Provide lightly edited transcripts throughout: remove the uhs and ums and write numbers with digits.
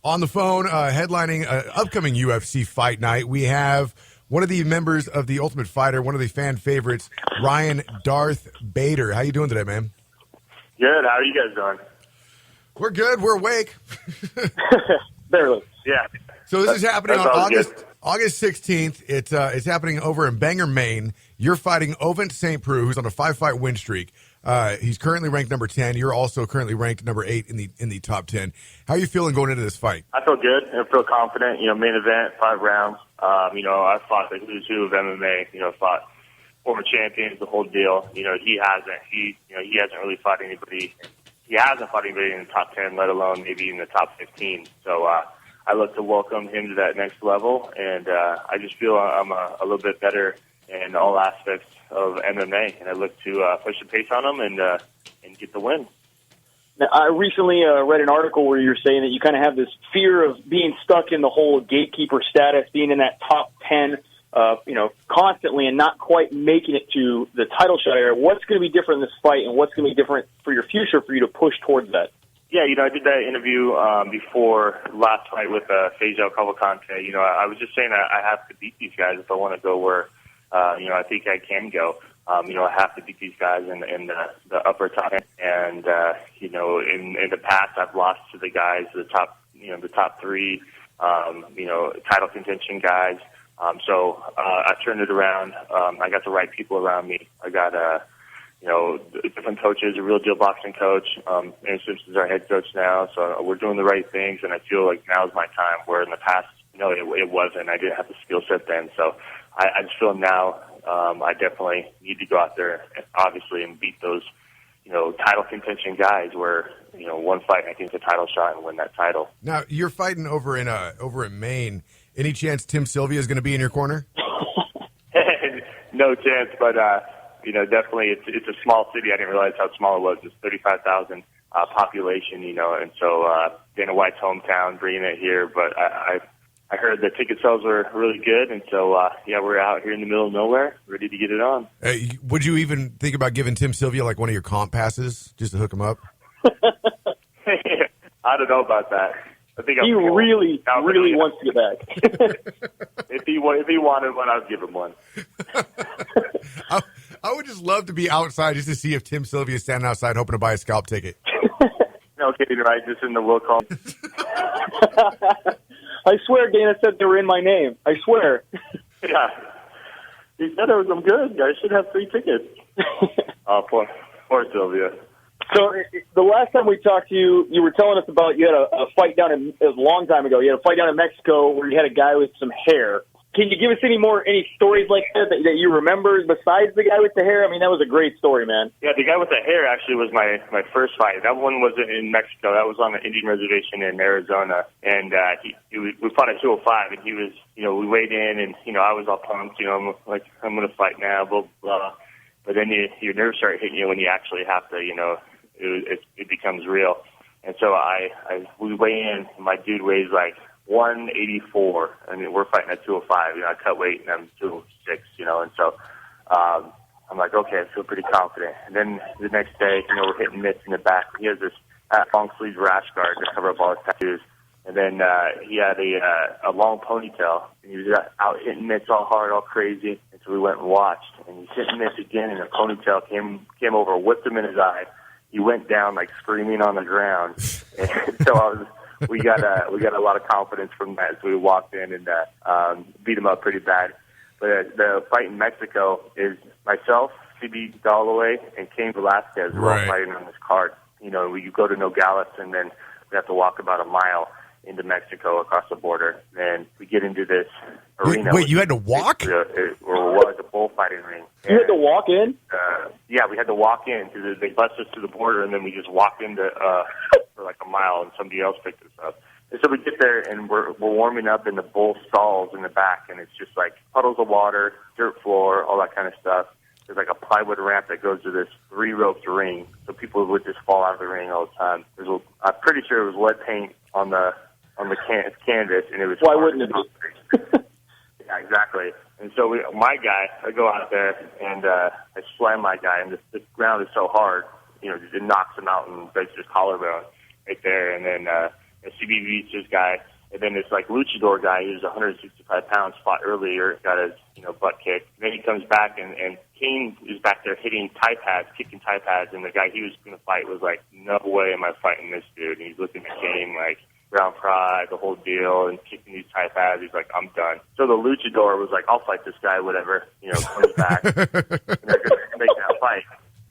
On the phone, headlining upcoming UFC fight night, we have one of the members of the Ultimate Fighter, one of the fan favorites, Ryan Darth Bader. How you doing today, man? Good. How are you guys doing? We're good. We're awake. Barely. Yeah. So this is happening on August 16th. It's happening over in Bangor, Maine. You're fighting Ovent St. Preux, who's on a 5-fight win streak. He's currently ranked number 10. You're also currently ranked number 8 in the top 10. How are you feeling going into this fight? I feel good. I feel confident. Main event, 5 rounds. I fought the who's who of MMA. Fought former champions, the whole deal. He hasn't. He hasn't really fought anybody. He hasn't fought anybody in the top 10, let alone maybe in the top 15. So I look to welcome him to that next level, and I just feel I'm a little bit better in all aspects of MMA, and I look to push the pace on him and get the win. Now, I recently read an article where you're saying that you kind of have this fear of being stuck in the whole gatekeeper status, being in that top 10, constantly and not quite making it to the title shot area. What's going to be different in this fight, and what's going to be different for your future for you to push towards that? Yeah, I did that interview before last fight with Fejao Cavalcante. I was just saying I have to beat these guys if I want to go where, I think I can go. I have to beat these guys in the upper top 10. And, in the past, I've lost to the guys, the top 3, title contention guys. So I turned it around. I got the right people around me. I got, different coaches, a real deal boxing coach. Aaron Simpson's our head coach now. So we're doing the right things, and I feel like now's my time, where in the past, it wasn't. I didn't have the skill set then. So I just feel now I definitely need to go out there, obviously, and beat those, title contention guys where, one fight, I think, it's a title shot and win that title. Now, you're fighting over in Maine. Any chance Tim Sylvia is going to be in your corner? No chance, but, definitely it's a small city. I didn't realize how small it was. It's 35,000 population, and so Dana White's hometown, bringing it here. But I heard the ticket sales were really good, and so, we're out here in the middle of nowhere, ready to get it on. Would you even think about giving Tim Sylvia like one of your comp passes just to hook him up? I don't know about that. I think he really wants to get back. If he wanted one, I'd give him one. I would just love to be outside just to see if Tim Sylvia is standing outside hoping to buy a scalp ticket. No kidding, right? Just in the will call. I swear Dana said they were in my name. I swear. Yeah. He said I'm good. I should have 3 tickets. Oh, poor Sylvia. So the last time we talked to you, you were telling us about you had a fight down it was a long time ago. You had a fight down in Mexico where you had a guy with some hair. Can you give us any stories like that you remember besides the guy with the hair? I mean, that was a great story, man. Yeah, the guy with the hair actually was my first fight. That one wasn't in Mexico. That was on an Indian reservation in Arizona. And we fought at 205, and he was, we weighed in, and, I was all pumped. I'm like, I'm going to fight now, blah, blah. But then your nerves start hitting you when you actually have to, it becomes real. And so we weigh in, and my dude weighs like 184, and we're fighting at 205. I cut weight, and I'm 206, and so I'm like, okay, I feel pretty confident. And then the next day, we're hitting mitts in the back. He has this long sleeve rash guard to cover up all his tattoos. And then he had a long ponytail, and he was out hitting mitts all hard, all crazy. And so we went and watched, and he's hitting mitts again, and the ponytail came over, whipped him in his eye. He went down like screaming on the ground. And so we got a lot of confidence from that. So we walked in and beat him up pretty bad. But the fight in Mexico is myself, CB Galloway, and Cain Velasquez. We're all fighting on this card. We go to Nogales, and then we have to walk about a mile into Mexico across the border. And we get into this arena. Wait, you had to walk? It was a bullfighting ring. You had to walk in? Yeah, we had to walk in because they bust us to the border, and then we just walked into for like a mile, and somebody else picked us up. And so we get there, and we're warming up in the bull stalls in the back, and it's just like puddles of water, dirt floor, all that kind of stuff. There's like a plywood ramp that goes to this 3-roped ring, so people would just fall out of the ring all the time. I'm pretty sure it was lead paint on the canvas, and it was. Why wouldn't it be? Yeah, exactly. And so I go out there, and I slam my guy, and the ground is so hard, it knocks him out and breaks his collarbone right there. And then And CB beats this guy. And then this like luchador guy who's 165 pounds fought earlier, got his butt kicked. And then he comes back and Kane is back there hitting Thai pads, kicking Thai pads, and the guy he was going to fight was like, no way am I fighting this dude. And he's looking at Kane like ground pride, the whole deal, and kicking these Thai pads. He's like, I'm done. So the luchador was like, I'll fight this guy, whatever. Comes back and they're going to make that fight.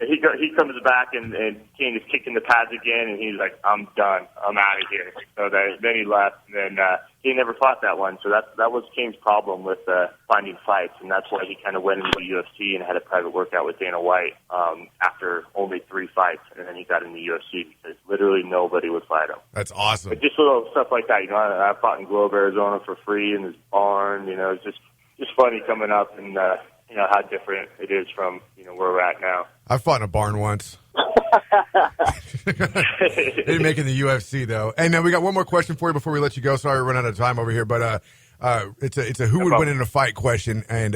And he comes back and Kane is kicking the pads again, and he's like, I'm done. I'm out of here. So then he left, and then Kane never fought that one. So that was Kane's problem with finding fights, and that's why he kind of went into the UFC and had a private workout with Dana White after only 3 fights, and then he got in the UFC because literally nobody would fight him. That's awesome. But just little stuff like that. I fought in Globe, Arizona for free in this barn. It's just funny coming up and how different it is from where we're at now. I fought in a barn once. Didn't make it in the UFC though. And then we got one more question for you before we let you go. Sorry, we're running out of time over here, but it's a who would win in a fight question, and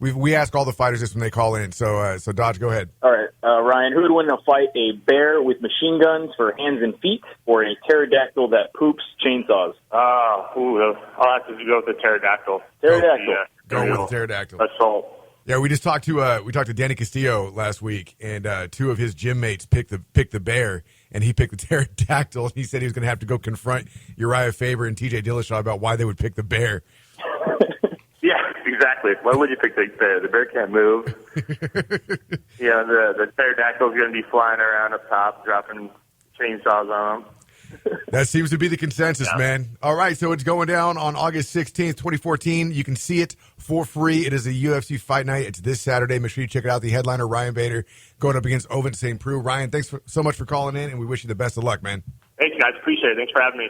we ask all the fighters this when they call in. So Dodge, go ahead. All right, Ryan, who would win in a fight? A bear with machine guns for hands and feet, or a pterodactyl that poops chainsaws? I'll have to go with the pterodactyl. Pterodactyl. Go with the pterodactyl. Assault. Yeah, we just talked to Danny Castillo last week, and 2 of his gym mates picked the bear, and he picked the pterodactyl. And he said he was going to have to go confront Uriah Faber and T.J. Dillashaw about why they would pick the bear. Yeah, exactly. Why would you pick the bear? The bear can't move. The pterodactyl's going to be flying around up top, dropping chainsaws on them. That seems to be the consensus, man. All right, so it's going down on August 16th, 2014. You can see it for free. It is a UFC fight night. It's this Saturday. Make sure you check it out. The headliner, Ryan Bader, going up against Ovin St. Preux. Ryan, thanks so much for calling in, and we wish you the best of luck, man. Thanks, guys. Appreciate it. Thanks for having me.